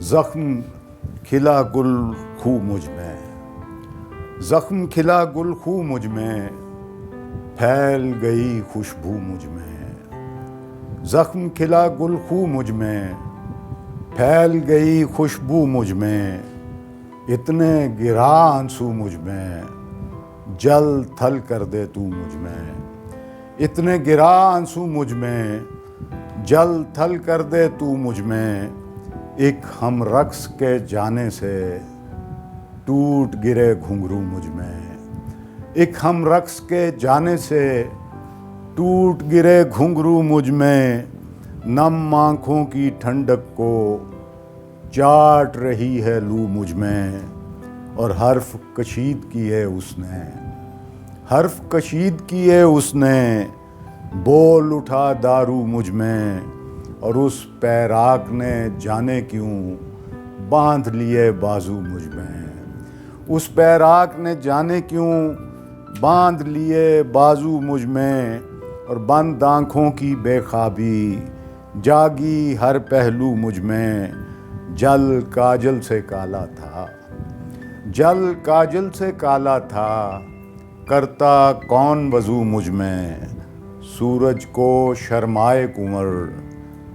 زخم کھلا گل خو مجھ میں، زخم کھلا گل خو مجھ میں، پھیل گئی خوشبو مجھ میں، زخم کھلا گل خو مجھ میں، پھیل گئی خوشبو مجھ میں، اتنے گرا آنسو مجھ میں، جل تھل کر دے تو مجھ میں، اتنے گرا آنسو مجھ میں، جل تھل کر دے تو مجھ میں، ایک ہم رقص کے جانے سے ٹوٹ گرے گھنگرو مجھ میں، ایک ہم رقص کے جانے سے ٹوٹ گرے گھنگرو مجھ میں، نم آنکھوں کی ٹھنڈک کو چاٹ رہی ہے لو مجھ میں، اور حرف کشید کی ہے اس نے، حرف کشید کی ہے اس نے، بول اٹھا دارو مجھ میں، اور اس پیراک نے جانے کیوں باندھ لیے بازو مجھ میں، اس پیراک نے جانے کیوں باندھ لیے بازو مجھ میں، اور بند آنکھوں کی بے خوابی جاگی ہر پہلو مجھ میں، جل کاجل سے کالا تھا، جل کاجل سے کالا تھا، کرتا کون وضو مجھ میں، سورج کو شرمائے کنور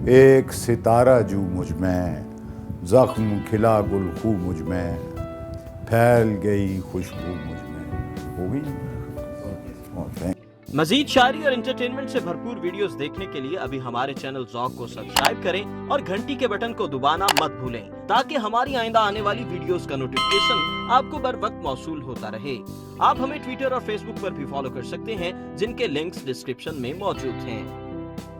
ایک ستارہ جو مجھ میں، زخم کھلا گل خو مجھ میں، پھیل گئی خوشبو مجھ میں۔ ہو گئی؟ مزید شاعری اور انٹرٹینمنٹ سے بھرپور ویڈیوز دیکھنے کے لیے ابھی ہمارے چینل ذوق کو سبسکرائب کریں اور گھنٹی کے بٹن کو دبانا مت بھولیں تاکہ ہماری آئندہ آنے والی ویڈیوز کا نوٹیفیکیشن آپ کو بر وقت موصول ہوتا رہے۔ آپ ہمیں ٹویٹر اور فیس بک پر بھی فالو کر سکتے ہیں، جن کے لنکس ڈسکرپشن میں موجود ہیں۔